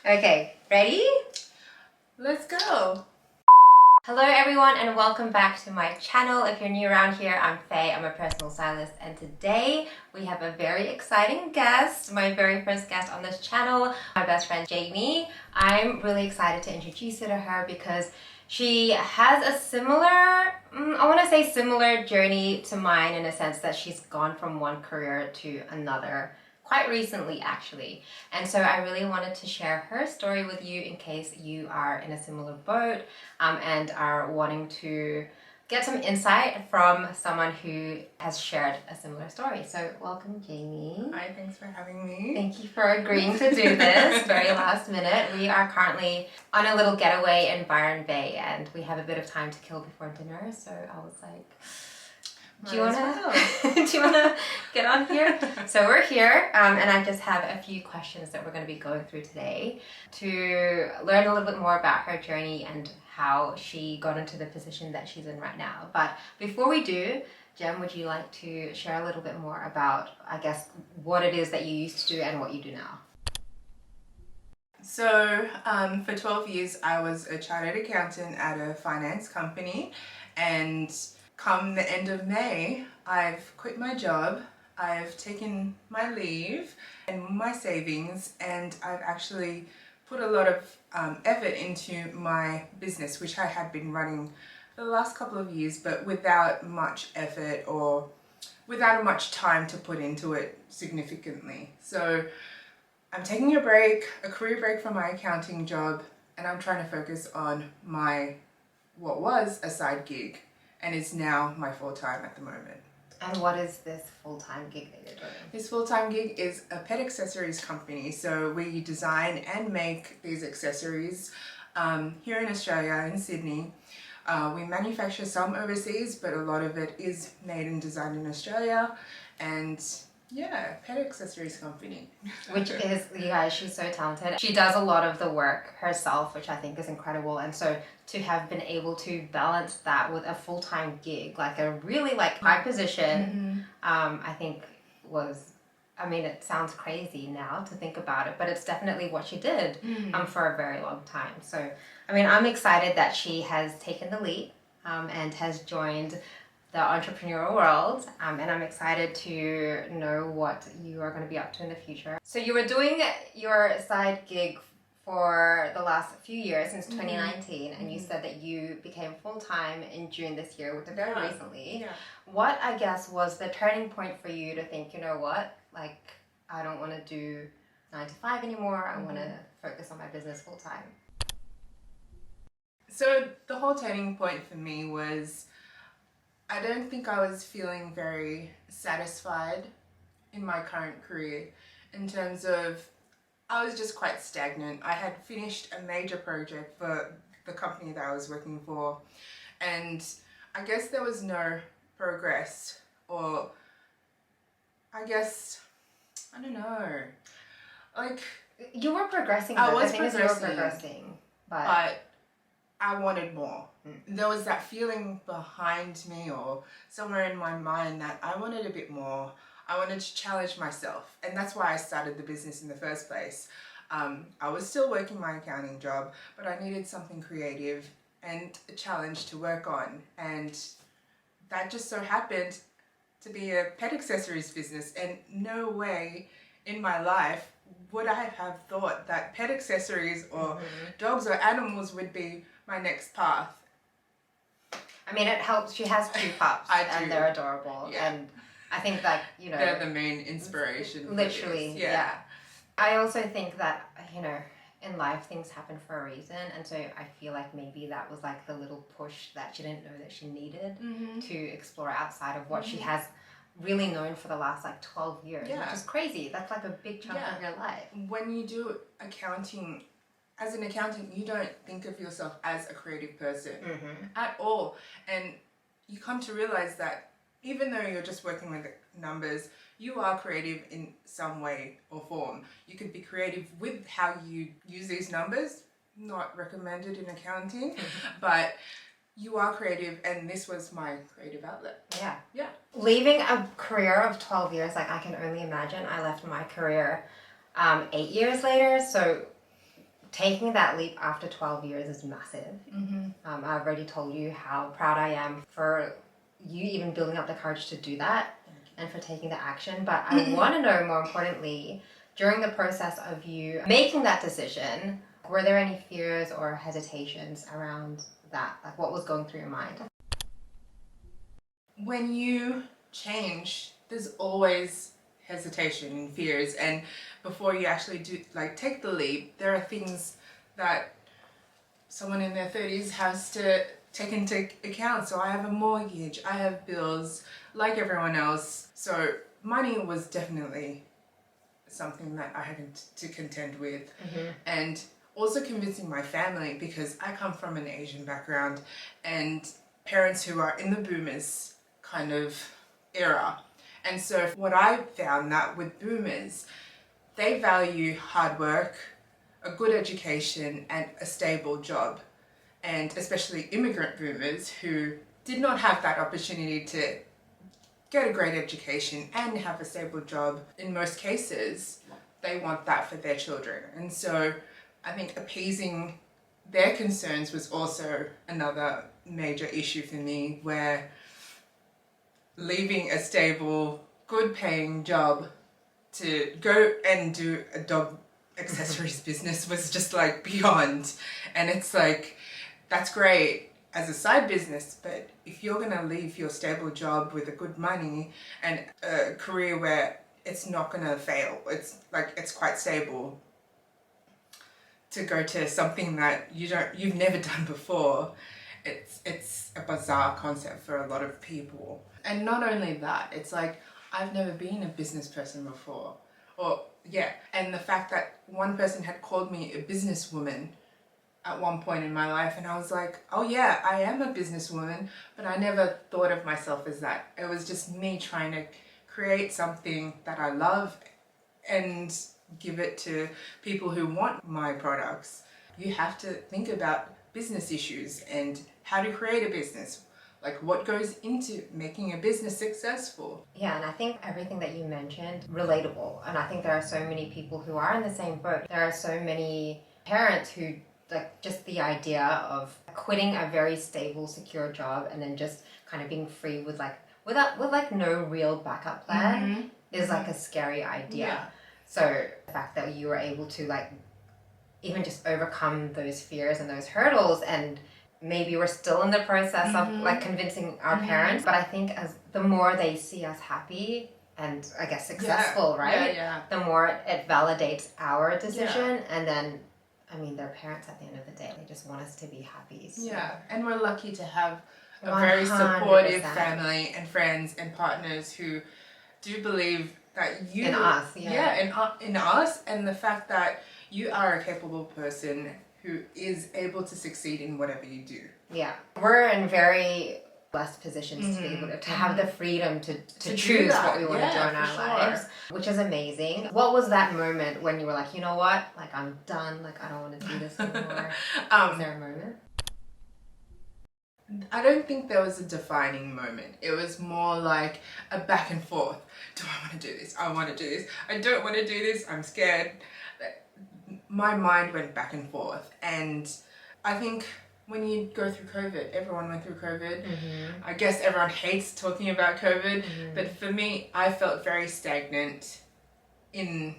Okay, ready? Let's go. Hello everyone and welcome back to my channel. If you're new around here, I'm Faye, I'm a personal stylist, and today we have a very exciting guest, my very first guest on this channel, my best friend Jamie. I'm really excited to introduce you to her because she has a similar, I want to say similar journey to mine in a sense that she's gone from one career to another quite recently actually, and so I really wanted to share her story with you in case you are in a similar boat and are wanting to get some insight from someone who has shared a similar story. So welcome, Jamie. Hi, thanks for having me. Thank you for agreeing to do this very last minute. We are currently on a little getaway in Byron Bay and we have a bit of time to kill before dinner, so I was like, do you wanna get on here? So we're here, and I just have a few questions that we're going to be going through today to learn a little bit more about her journey and how she got into the position that she's in right now. But before we do, Jem, would you like to share a little bit more about, I guess, what it is that you used to do and what you do now? So for 12 years, I was a chartered accountant at a finance company, and come the end of May, I've quit my job, I've taken my leave and my savings, and I've actually put a lot of effort into my business, which I had been running for the last couple of years, but without much effort or without much time to put into it significantly. So I'm taking a break, a career break from my accounting job, and I'm trying to focus on what was a side gig and is now my full-time at the moment. And what is this full-time gig that you're doing? This full-time gig is a pet accessories company. So we design and make these accessories here in Australia, in Sydney. We manufacture some overseas, but a lot of it is made and designed in Australia. And yeah, pet accessories company. Which is, you guys, she's so talented. She does a lot of the work herself, which I think is incredible. And so to have been able to balance that with a full-time gig, like a really high position, I think was, I mean, it sounds crazy now to think about it, but it's definitely what she did for a very long time. So, I mean, I'm excited that she has taken the leap and has joined the entrepreneurial world, and I'm excited to know what you are going to be up to in the future. So you were doing your side gig for the last few years, since 2019, and you said that you became full-time in June this year, which is very recently. Yeah. What, I guess, was the turning point for you to think, you know what, like, I don't want to do 9 to 5 anymore, I want to focus on my business full-time? So the whole turning point for me was, I don't think I was feeling very satisfied in my current career in terms of, I was just quite stagnant. I had finished a major project for the company that I was working for, and I guess there was no progress, or I guess, I don't know, like... You were progressing, though. I was You were progressing, but I wanted more. There was that feeling behind me or somewhere in my mind that I wanted a bit more. I wanted to challenge myself, and that's why I started the business in the first place. I was still working my accounting job, but I needed something creative and a challenge to work on, and that just so happened to be a pet accessories business, and no way in my life would I have thought that pet accessories or dogs or animals would be my next path. I mean, it helps. She has 2 pups, and they're adorable. Yeah. And I think that, you know, they're the main inspiration. Literally, yeah. I also think that, you know, in life things happen for a reason, and so I feel like maybe that was like the little push that she didn't know that she needed to explore outside of what she has really known for the last 12 years, which is crazy. That's like a big chunk of your life. When you do accounting, as an accountant, you don't think of yourself as a creative person at all. And you come to realize that even though you're just working with numbers, you are creative in some way or form. You could be creative with how you use these numbers, not recommended in accounting, but you are creative, and this was my creative outlet. Yeah. Leaving a career of 12 years, I can only imagine. I left my career 8 years later, so taking that leap after 12 years is massive. I've already told you how proud I am for you even building up the courage to do that and for taking the action. But I want to know, more importantly, during the process of you making that decision, were there any fears or hesitations around that? Like, what was going through your mind? When you change, there's always hesitation and fears, and before you actually do take the leap, there are things that someone in their 30s has to take into account. So I have a mortgage, I have bills like everyone else, so money was definitely something that I had to contend with. And also convincing my family, because I come from an Asian background and parents who are in the boomers kind of era. And so what I found that with boomers, they value hard work, a good education and a stable job. And especially immigrant boomers who did not have that opportunity to get a great education and have a stable job, in most cases, they want that for their children. And so I think appeasing their concerns was also another major issue for me, where leaving a stable, good paying job to go and do a dog accessories business was just like beyond. And it's like, that's great as a side business, but if you're gonna leave your stable job with a good money and a career where it's not gonna fail, it's quite stable, to go to something that you've never done before, it's a bizarre concept for a lot of people. And not only that, it's like, I've never been a business person before, and the fact that one person had called me a businesswoman at one point in my life, and I was like, oh yeah, I am a businesswoman, but I never thought of myself as that. It was just me trying to create something that I love and give it to people who want my products. You have to think about business issues and how to create a business, like what goes into making a business successful. Yeah, and I think everything that you mentioned, relatable. And I think there are so many people who are in the same boat. There are so many parents who, like, just the idea of quitting a very stable, secure job and then just kind of being free with no real backup plan is like a scary idea. Yeah. So the fact that you were able to even just overcome those fears and those hurdles, and maybe we're still in the process of convincing our parents, but I think as the more they see us happy and I guess successful, right? Yeah. The more it validates our decision, and then they're parents at the end of the day. They just want us to be happy. So. Yeah, and we're lucky to have a 100%. very supportive family and friends and partners who do believe that you... In us, in us, and the fact that you are a capable person who is able to succeed in whatever you do. Yeah. We're in very blessed positions to be able to have the freedom to choose what we want to do in our lives, which is amazing. What was that moment when you were like, you know what, I'm done, I don't want to do this anymore? Was there a moment? I don't think there was a defining moment. It was more like a back and forth. Do I want to do this? I want to do this. I don't want to do this. I'm scared. My mind went back and forth. And I think when you go through COVID, everyone went through COVID. I guess everyone hates talking about COVID, but for me, I felt very stagnant in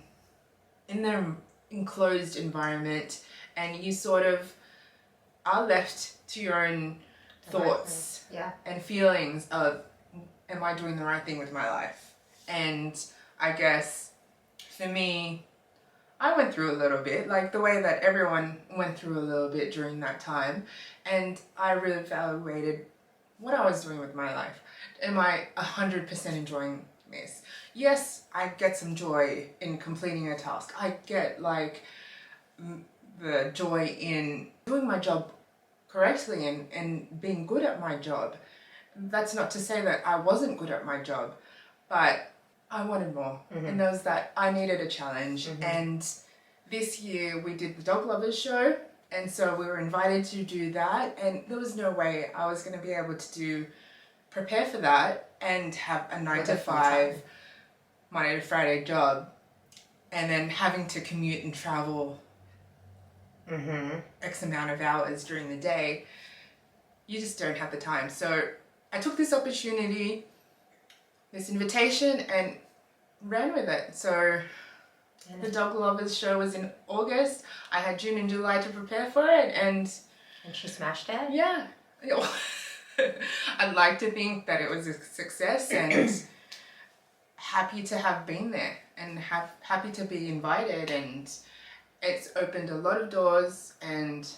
their enclosed environment, and you sort of are left to your own thoughts and feelings of, am I doing the right thing with my life? And I guess for me, I went through a little bit, like the way that everyone went through a little bit during that time, and I really evaluated what I was doing with my life. Am I 100% enjoying this? Yes, I get some joy in completing a task. I get the joy in doing my job correctly and being good at my job. That's not to say that I wasn't good at my job, but I wanted more. And there was that I needed a challenge. And this year we did the Dog Lovers show, and so we were invited to do that, and there was no way I was going to be able to prepare for that and have a 9 to 5 Monday to Friday job, and then having to commute and travel X amount of hours during the day, you just don't have the time. So I took this opportunity, this invitation, and ran with it. So the Dog Lovers show was in August. I had June and July to prepare for it, and she smashed it. Yeah. I'd like to think that it was a success, and happy to have been there, and happy to be invited, and it's opened a lot of doors, and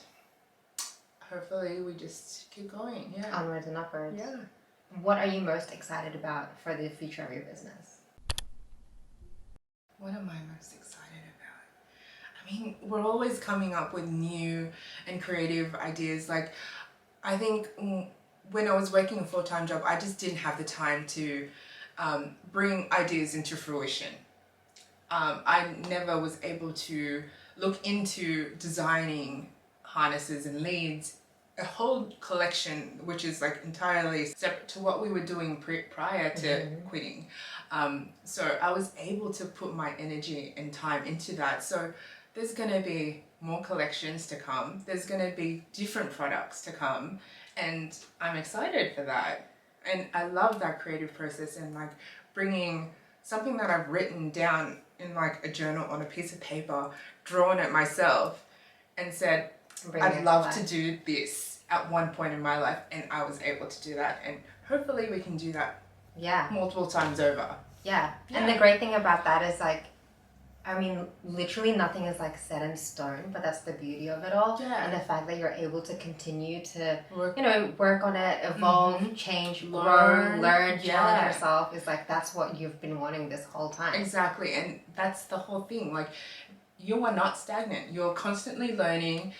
hopefully we just keep going. Yeah. Onwards and upwards. Yeah. What are you most excited about for the future of your business? What am I most excited about? I mean, we're always coming up with new and creative ideas. Like, I think when I was working a full-time job, I just didn't have the time to bring ideas into fruition. I never was able to look into designing harnesses and leads, a whole collection which is like entirely separate to what we were doing prior to quitting. So I was able to put my energy and time into that. So there's going to be more collections to come. There's going to be different products to come, and I'm excited for that. And I love that creative process, and like bringing something that I've written down in like a journal on a piece of paper, drawn it myself, and said, I'd love to do this at one point in my life, and I was able to do that, and hopefully we can do that multiple times over. Yeah. And the great thing about that is like, I mean, literally nothing is like set in stone, but that's the beauty of it all. Yeah. And the fact that you're able to continue to, work on it, evolve, change, grow, learn, challenge yourself is like, that's what you've been wanting this whole time. Exactly. And that's the whole thing. Like, you are not stagnant. You're constantly learning.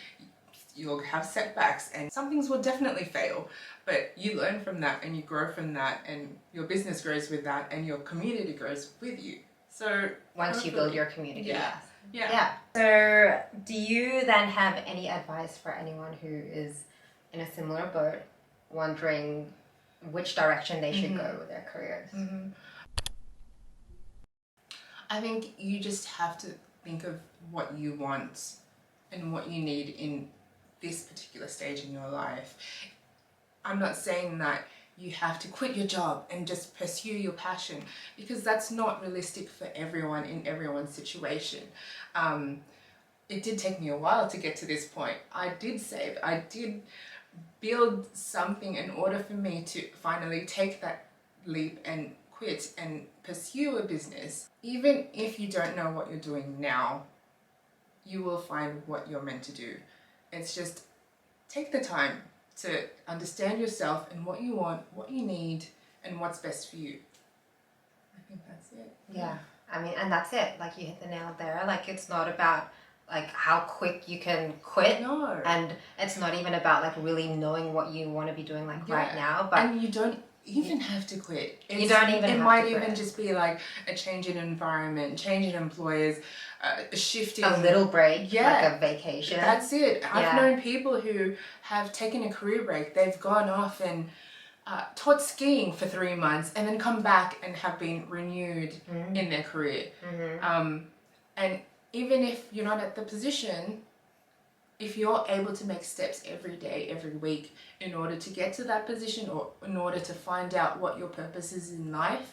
You'll have setbacks, and some things will definitely fail, but you learn from that and you grow from that, and your business grows with that, and your community grows with you. So once you build your community. Yeah. So do you then have any advice for anyone who is in a similar boat, wondering which direction they should go with their careers? I think you just have to think of what you want and what you need in this particular stage in your life. I'm not saying that you have to quit your job and just pursue your passion, because that's not realistic for everyone in everyone's situation. It did take me a while to get to this point. I did save, I did build something in order for me to finally take that leap and quit and pursue a business. Even if you don't know what you're doing now, you will find what you're meant to do. It's just take the time to understand yourself and what you want, what you need, and what's best for you. I think that's it. Yeah. I mean, and that's it. Like, you hit the nail there. Like, it's not about like how quick you can quit. No. And it's not even about like really knowing what you want to be doing like right now. But and you don't even have to quit. You don't even have to quit. It might even just be like a change in environment, change in employers, a shift in... A little break, like a vacation. That's it. I've known people who have taken a career break. They've gone off and taught skiing for 3 months and then come back and have been renewed in their career. And even if you're not at the position, if you're able to make steps every day, every week, in order to get to that position, or in order to find out what your purpose is in life,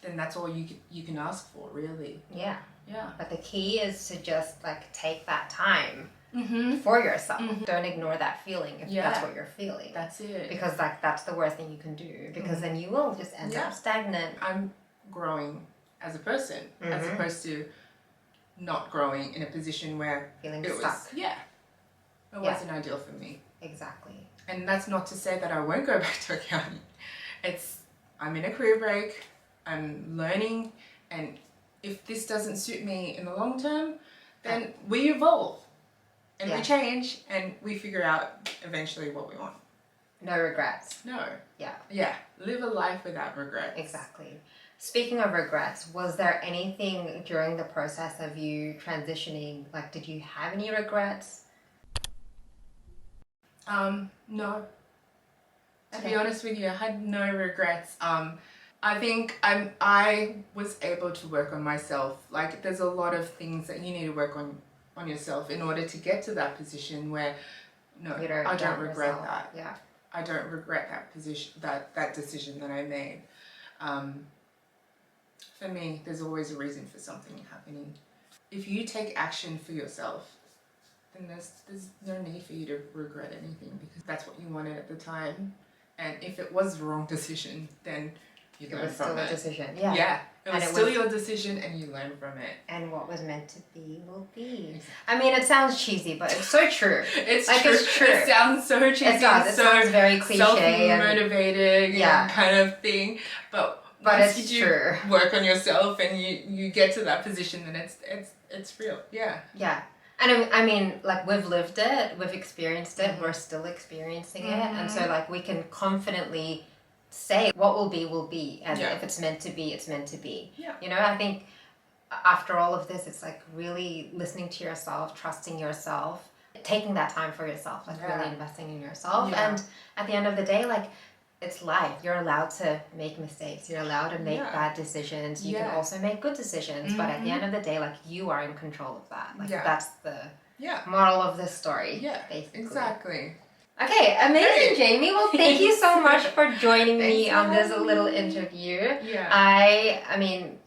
then that's all you can ask for, really. Yeah. Yeah. But the key is to just like take that time for yourself. Don't ignore that feeling if that's what you're feeling. That's it. Because like that's the worst thing you can do, because then you will just end up stagnant. I'm growing as a person, as opposed to not growing in a position where feeling it stuck. It wasn't ideal for me. Exactly. And that's not to say that I won't go back to accounting. I'm in a career break, I'm learning, and if this doesn't suit me in the long term, then we evolve and we change and we figure out eventually what we want. No regrets. No. Yeah. Yeah. Live a life without regrets. Exactly. Speaking of regrets, was there anything during the process of you transitioning, like did you have any regrets? No. To be honest with you, I had no regrets. I think I was able to work on myself. Like, there's a lot of things that you need to work on on yourself in order to get to that position where, no, You don't I don't doubt regret yourself. that. Yeah. I don't regret that position, that decision that I made. For me, there's always a reason for something happening. If you take action for yourself, then there's no need for you to regret anything, because that's what you wanted at the time. And if it was the wrong decision, then you learn It was from still it. a decision. Yeah. Yeah, it was And it still was- your decision, and you learn from it. And what was meant to be will be. I mean, it sounds cheesy, but it's so true. It's Like, true. it's true. It sounds so cheesy. It does. It so sounds very cliche and self-motivating, Yeah. kind of thing. But it's once you true. work on yourself and you get to that position, then it's real. Yeah. Yeah. And I mean, like, we've lived it, we've experienced it, we're still experiencing it. And so, like, we can confidently say what will be. And Yeah. if it's meant to be, it's meant to be. Yeah. You know, I think after all of this, it's like really listening to yourself, trusting yourself, taking that time for yourself, like Yeah. really investing in yourself. Yeah. And at the end of the day, like, it's life. You're allowed to make mistakes. You're allowed to make Yeah. bad decisions. You can Yeah. also make good decisions. But at the end of the day, like, you are in control of that. Like, Yeah. that's the Yeah. moral of this story. Yeah. Basically. Exactly. Okay, amazing, Great. Jamie. Well, thank you so much for joining me Thanks for on this having little me. interview. Yeah. I mean,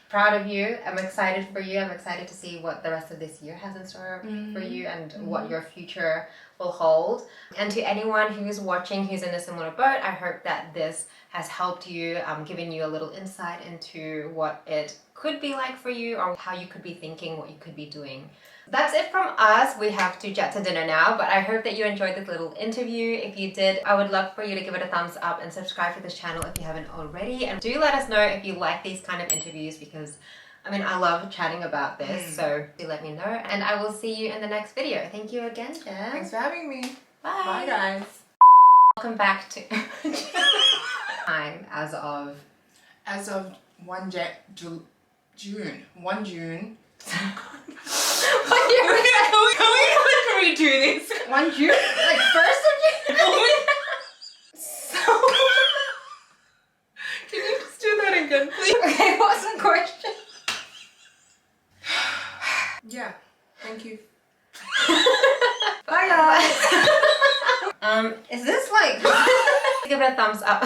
proud of you. I'm excited for you. I'm excited to see what the rest of this year has in store for you and what your future will hold. And to anyone who's watching who's in a similar boat, I hope that this has helped you, given you a little insight into what it could be like for you or how you could be thinking, what you could be doing. That's it from us. We have to jet to dinner now, but I hope that you enjoyed this little interview. If you did, I would love for you to give it a thumbs up and subscribe to this channel if you haven't already. And do let us know if you like these kind of interviews, because I mean, I love chatting about this, so do let me know. And I will see you in the next video. Thank you again, Jen. Thanks for having me. Bye. Bye, guys. Welcome back to time as of 1 June. 1 June. what year was that? Can we do this? 1 June? Like 1st of June? So Can you just do that again, please? okay, what's the question? Yeah. Thank you. Bye guys. Is this like give it a thumbs up?